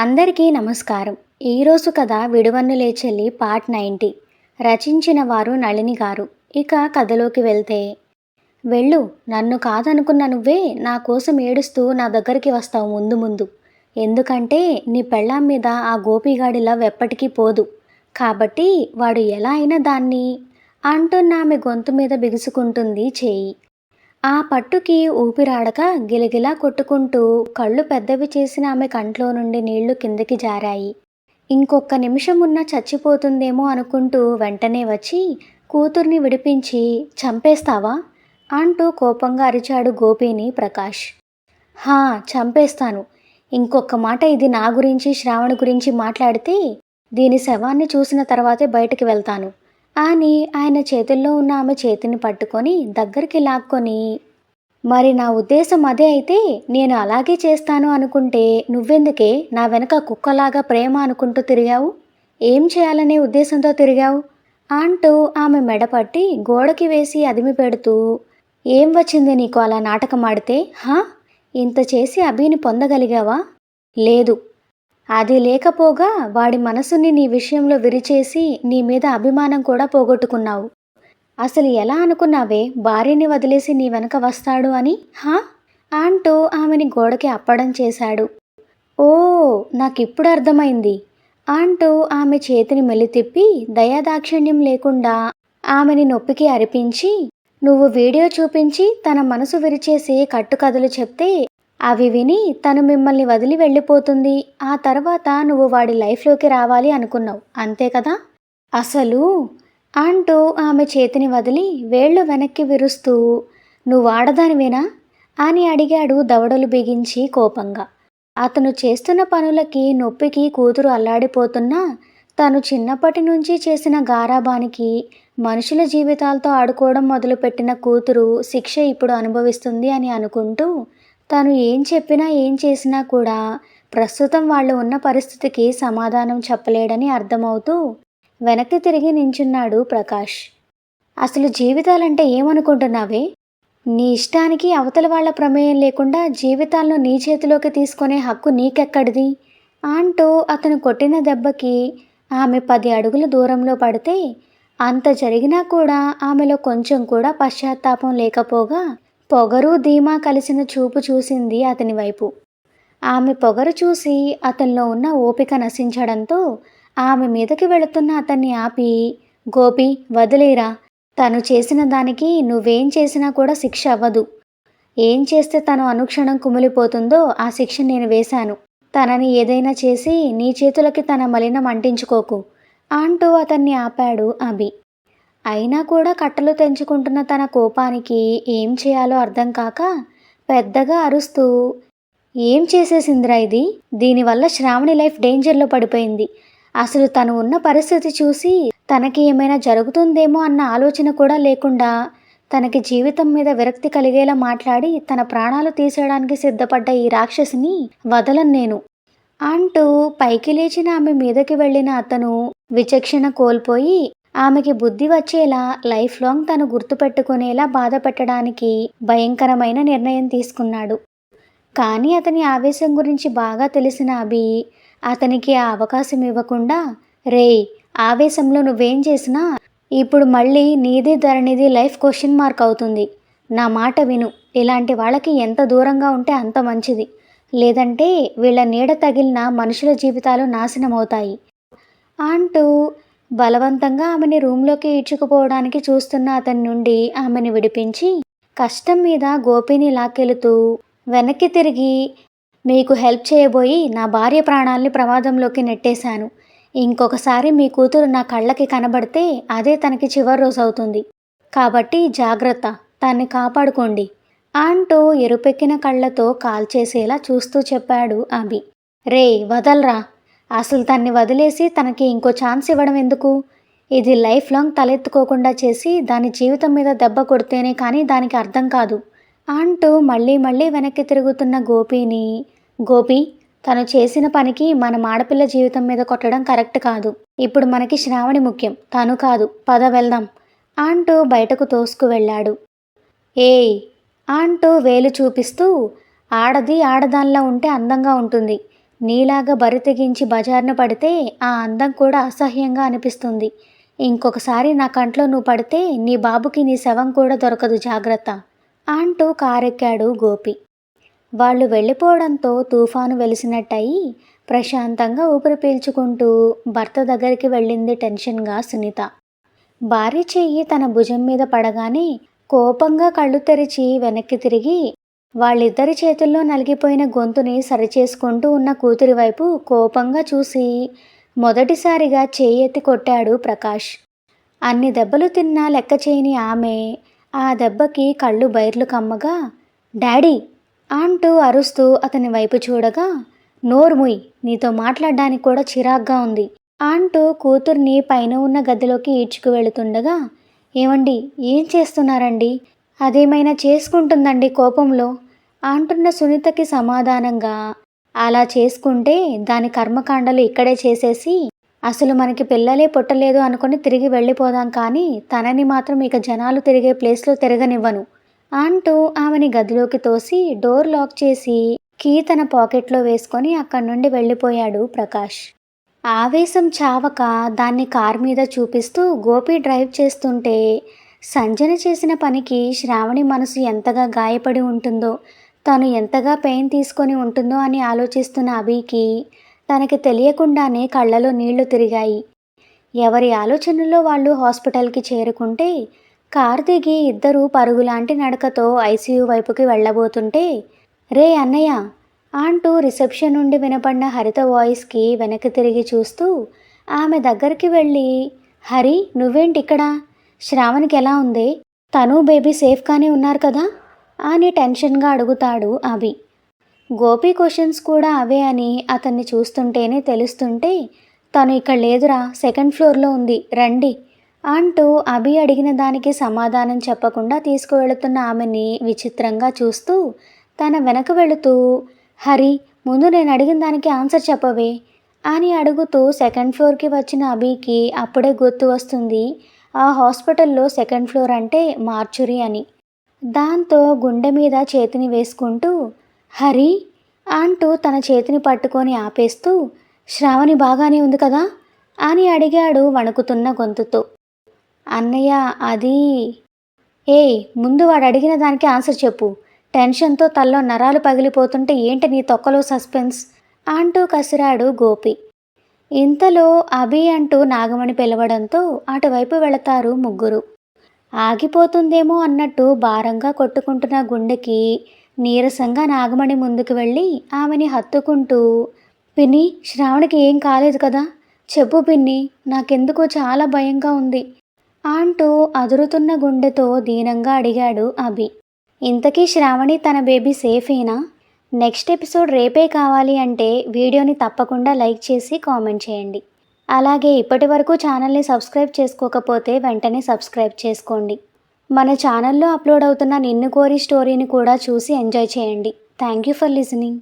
అందరికీ నమస్కారం. ఈరోజు కథ విడువన్నులే చెల్లి పార్ట్ 90. రచించిన వారు నళిని గారు. ఇక కథలోకి వెళ్తే, వెళ్ళు, నన్ను కాదనుకున్న నువ్వే నా కోసం ఏడుస్తూ నా దగ్గరికి వస్తావు ముందు ముందు. ఎందుకంటే నీ పెళ్ళాం మీద ఆ గోపిగాడి లవ్ ఎప్పటికీ పోదు. కాబట్టి వాడు ఎలా అయినా దాన్ని అంటున్న ఆమె గొంతు మీద బిగుసుకుంటుంది చేయి. ఆ పట్టుకి ఊపిరాడక గిలగిలా కొట్టుకుంటూ కళ్ళు పెద్దవి చేసిన ఆమె కంట్లో నుండి నీళ్లు కిందకి జారాయి. ఇంకొక్క నిమిషం ఉన్నా చచ్చిపోతుందేమో అనుకుంటూ వెంటనే వచ్చి కూతుర్ని విడిపించి, చంపేస్తావా అంటూ కోపంగా అరిచాడు గోపిని ప్రకాష్. హా, చంపేస్తాను. ఇంకొక మాట ఇది నా గురించి శ్రావణి గురించి మాట్లాడితే దీని శవాన్ని చూసిన తర్వాతే బయటికి వెళ్తాను అని ఆయన చేతుల్లో ఉన్న ఆమె చేతిని పట్టుకొని దగ్గరికి లాక్కొని, మరి నా ఉద్దేశం అదే అయితే నేను అలాగే చేస్తాను అనుకుంటే నువ్వెందుకే నా వెనక కుక్కలాగా ప్రేమ అనుకుంటూ తిరిగావు? ఏం చేయాలనే ఉద్దేశంతో తిరిగావు అంటూ ఆమె మెడపట్టి గోడకి వేసి అదిమి పెడుతూ, ఏం వచ్చింది నీకు అలా నాటకం ఆడితే? హా, ఇంత చేసి అభిని పొందగలిగావా? లేదు. అది లేకపోగా వాడి మనసుని నీ విషయంలో విరిచేసి నీ మీద అభిమానం కూడా పోగొట్టుకున్నావు. అసలు ఎలా అనుకున్నావే భార్యని వదిలేసి నీ వెనక వస్తాడు అని? హా అంటూ ఆమెని గోడకి అప్పడం చేశాడు. ఓ, నాకిప్పుడు అర్థమైంది అంటూ ఆమె చేతిని మెలితిప్పి దయాదాక్షిణ్యం లేకుండా ఆమెని నొప్పికి అరిపించి, నువ్వు వీడియో చూపించి తన మనసు విరిచేసి కట్టుకథలు చెప్తే అవి విని తను మిమ్మల్ని వదిలి వెళ్ళిపోతుంది. ఆ తర్వాత నువ్వు వాడి లైఫ్లోకి రావాలి అనుకున్నావు, అంతే కదా? అసలు అంటూ ఆమె చేతిని వదిలి వేళ్ళు వెనక్కి విరుస్తూ, నువ్వు ఆడదానివేనా అని అడిగాడు దవడలు బిగించి కోపంగా. అతను చేస్తున్న పనులకి నొప్పికి కూతురు అల్లాడిపోతున్నా తను చిన్నప్పటి నుంచి చేసిన గారాబానికి మనుషుల జీవితాలతో ఆడుకోవడం మొదలుపెట్టిన కూతురు శిక్ష ఇప్పుడు అనుభవిస్తుంది అని అనుకుంటూ, తను ఏం చెప్పినా ఏం చేసినా కూడా ప్రస్తుతం వాళ్ళు ఉన్న పరిస్థితికి సమాధానం చెప్పలేడని అర్థమవుతూ వెనక్కి తిరిగి నించున్నాడు ప్రకాష్. అసలు జీవితాలంటే ఏమనుకుంటున్నావే? నీ ఇష్టానికి అవతల వాళ్ళ ప్రమేయం లేకుండా జీవితాలను నీ చేతిలోకి తీసుకునే హక్కు నీకెక్కడిది అంటూ అతను కొట్టిన దెబ్బకి ఆమె 10 అడుగుల దూరంలో పడితే అంత జరిగినా కూడా ఆమెలో కొంచెం కూడా పశ్చాత్తాపం లేకపోగా పొగరు ధీమా కలిసిన చూపు చూసింది అతని వైపు. ఆమె పొగరు చూసి అతనిలో ఉన్న ఓపిక నశించడంతో ఆమె మీదకి వెళుతున్న అతన్ని ఆపి, గోపి, వదిలేరా. తను చేసిన దానికి నువ్వేం చేసినా కూడా శిక్ష అవ్వదు. ఏం చేస్తే తను అనుక్షణం కుమిలిపోతుందో ఆ శిక్ష నేను వేశాను. తనని ఏదైనా చేసి నీ చేతులకి తన మలినం అంటించుకోకు అంటూ అతన్ని ఆపాడు అభి. అయినా కూడా కట్టలు తెంచుకుంటున్న తన కోపానికి ఏం చేయాలో అర్థం కాక పెద్దగా అరుస్తూ, ఏం చేసేసిందిరా ఇది? దీనివల్ల శ్రావణి లైఫ్ డేంజర్లో పడిపోయింది. అసలు తను ఉన్న పరిస్థితి చూసి తనకి ఏమైనా జరుగుతుందేమో అన్న ఆలోచన కూడా లేకుండా తనకి జీవితం మీద విరక్తి కలిగేలా మాట్లాడి తన ప్రాణాలు తీసేయడానికి సిద్ధపడ్డ ఈ రాక్షసిని వదలను నేను అంటూ పైకి లేచిన ఆమె మీదకి వెళ్ళిన అతను విచక్షణ కోల్పోయి ఆమెకి బుద్ధి వచ్చేలా లైఫ్ లాంగ్ తను గుర్తుపెట్టుకునేలా బాధ పెట్టడానికి భయంకరమైన నిర్ణయం తీసుకున్నాడు. కానీ అతని ఆవేశం గురించి బాగా తెలిసిన అభి అతనికి ఆ అవకాశం ఇవ్వకుండా, రేయ్, ఆవేశంలో నువ్వేం చేసినా ఇప్పుడు మళ్ళీ నీది ధరణిది లైఫ్ క్వశ్చన్ మార్క్ అవుతుంది. నా మాట విను. ఇలాంటి వాళ్ళకి ఎంత దూరంగా ఉంటే అంత మంచిది. లేదంటే వీళ్ళ నీడ తగిలిన మనుషుల జీవితాలు నాశనమవుతాయి అంటూ బలవంతంగా ఆమెని రూంలోకి ఈడ్చుకుపోవడానికి చూస్తున్న అతని నుండి ఆమెని విడిపించి కష్టం మీద గోపిని లాక్కెళుతూ వెనక్కి తిరిగి, మీకు హెల్ప్ చేయబోయి నా భార్య ప్రాణాల్ని ప్రమాదంలోకి నెట్టేశాను. ఇంకొకసారి మీ కూతురు నా కళ్ళకి కనబడితే అదే తనకి చివరి రోజు అవుతుంది. కాబట్టి జాగ్రత్త, తన్ని కాపాడుకోండి అంటూ ఎరుపెక్కిన కళ్ళతో కాల్చేసేలా చూస్తూ చెప్పాడు అభి. రే, వదల్రా. అసలు తన్ని వదిలేసి తనకి ఇంకో ఛాన్స్ ఇవ్వడం ఎందుకు? ఇది లైఫ్ లాంగ్ తలెత్తుకోకుండా చేసి దాని జీవితం మీద దెబ్బ కొడితేనే కానీ దానికి అర్థం కాదు అంటూ మళ్ళీ మళ్ళీ వెనక్కి తిరుగుతున్న గోపిని, గోపి, తను చేసిన పనికి మన ఆడపిల్ల జీవితం మీద కొట్టడం కరెక్ట్ కాదు. ఇప్పుడు మనకి శ్రావణి ముఖ్యం, తను కాదు. పద వెళ్దాం అంటూ బయటకు తోసుకు వెళ్ళాడు. ఏయ్ అంటూ వేలు చూపిస్తూ, ఆడది ఆడదానిలా ఉంటే అందంగా ఉంటుంది. నీలాగా బరి తెగించి బజారున పడితే ఆ అందం కూడా అసహ్యంగా అనిపిస్తుంది. ఇంకొకసారి నా కంట్లో నువ్వు పడితే నీ బాబుకి నీ శవం కూడా దొరకదు జాగ్రత్త అంటూ కారెక్కాడు గోపి. వాళ్ళు వెళ్ళిపోవడంతో తుఫాను వెలిసినట్టయి ప్రశాంతంగా ఊపిరి పీల్చుకుంటూ భర్త దగ్గరికి వెళ్ళింది టెన్షన్గా సునీత. భార్య చెయ్యి తన భుజం మీద పడగానే కోపంగా కళ్ళు తెరిచి వెనక్కి తిరిగి వాళ్ళిద్దరి చేతుల్లో నలిగిపోయిన గొంతుని సరిచేసుకుంటూ ఉన్న కూతురి వైపు కోపంగా చూసి మొదటిసారిగా చేయెత్తి కొట్టాడు ప్రకాష్. అన్ని దెబ్బలు తిన్నా లెక్క చేయని ఆమె ఆ దెబ్బకి కళ్ళు బైర్లు కమ్మగా డాడీ అంటూ అరుస్తూ అతని వైపు చూడగా నోర్ముయ్, నీతో మాట్లాడడానికి కూడా చిరాగ్గా ఉంది అంటూ కూతుర్ని పైన ఉన్న గదిలోకి ఈడ్చుకు వెళుతుండగా ఏమండి ఏం చేస్తున్నారండి, అదేమైనా చేసుకుంటుందండి కోపంలో అంటున్న సునీతకి సమాధానంగా అలా చేసుకుంటే దాని కర్మకాండలు ఇక్కడే చేసేసి అసలు మనకి పిల్లలే పుట్టలేదు అనుకుని తిరిగి వెళ్ళిపోదాం, కానీ తనని మాత్రం ఇక జనాలు తిరిగే ప్లేస్లో తిరగనివ్వను అంటూ ఆమెని గదిలోకి తోసి డోర్ లాక్ చేసి కీ తన పాకెట్లో వేసుకొని అక్కడి నుండి వెళ్ళిపోయాడు ప్రకాష్. ఆవేశం చావక దాన్ని కార్ మీద చూపిస్తూ గోపి డ్రైవ్ చేస్తుంటే సంజన చేసిన పనికి శ్రావణి మనసు ఎంతగా గాయపడి ఉంటుందో, తను ఎంతగా పెయిన్ తీసుకొని ఉంటుందో అని ఆలోచిస్తున్న అభికి తనకి తెలియకుండానే కళ్ళలో నీళ్లు తిరిగాయి. ఎవరి ఆలోచనలో వాళ్ళు హాస్పిటల్కి చేరుకుంటే కారు దిగి ఇద్దరూ పరుగులాంటి నడకతో ఐసీయూ వైపుకి వెళ్ళబోతుంటే రే అన్నయ్య అంటూ రిసెప్షన్ నుండి వినపడిన హరిత వాయిస్కి వెనక్కి తిరిగి చూస్తూ ఆమె దగ్గరికి వెళ్ళి హరి నువ్వేంటి ఇక్కడ, శ్రావణికి ఎలా ఉంది, తను బేబీ సేఫ్గానే ఉన్నారు కదా అని టెన్షన్గా అడుగుతాడు అభి. గోపి క్వశ్చన్స్ కూడా అవే అని అతన్ని చూస్తుంటేనే తెలుస్తుంటే తను ఇక్కడ లేదురా, సెకండ్ ఫ్లోర్లో ఉంది రండి అంటూ అభి అడిగిన దానికి సమాధానం చెప్పకుండా తీసుకువెళుతున్న ఆమెని విచిత్రంగా చూస్తూ తన వెనక వెళుతూ హరి ముందు నేను అడిగిన దానికి ఆన్సర్ చెప్పవే అని అడుగుతూ సెకండ్ ఫ్లోర్కి వచ్చిన అభికి అప్పుడే గుర్తు వస్తుంది ఆ హాస్పిటల్లో సెకండ్ ఫ్లోర్ అంటే మార్చురీ అని. దాంతో గుండె మీద చేతిని వేసుకుంటూ హరి అంటూ తన చేతిని పట్టుకొని ఆపేస్తూ శ్రావణి బాగానే ఉంది కదా అని అడిగాడు వణుకుతున్న గొంతుతో. అన్నయ్య అది ముందు వాడు అడిగిన దానికి ఆన్సర్ చెప్పు, టెన్షన్తో తల్లో నరాలు పగిలిపోతుంటే ఏంటి నీ తొక్కలో సస్పెన్స్ అంటూ కసిరాడు గోపి. ఇంతలో అభి అంటూ నాగమణి పిలవడంతో అటువైపు వెళతారు ముగ్గురు. ఆగిపోతుందేమో అన్నట్టు భారంగా కొట్టుకుంటున్న గుండెకి నీరసంగా నాగమణి ముందుకు వెళ్ళి ఆమెని హత్తుకుంటూ పిన్ని శ్రావణికి ఏం కాలేదు కదా, చెప్పు పిన్ని, నాకెందుకో చాలా భయంగా ఉంది అంటూ అదురుతున్న గుండెతో దీనంగా అడిగాడు అభి. ఇంతకీ శ్రావణి తన బేబీ సేఫేనా? నెక్స్ట్ ఎపిసోడ్ రేపే కావాలి అంటే వీడియోని తప్పకుండా లైక్ చేసి కామెంట్ చేయండి. అలాగే ఇప్పటి వరకు ఛానల్ని సబ్స్క్రైబ్ చేసుకోకపోతే వెంటనే సబ్స్క్రైబ్ చేసుకోండి. మన ఛానల్లో అప్లోడ్ అవుతున్న నిన్ను కోరి స్టోరీని కూడా చూసి ఎంజాయ్ చేయండి. Thank you for listening.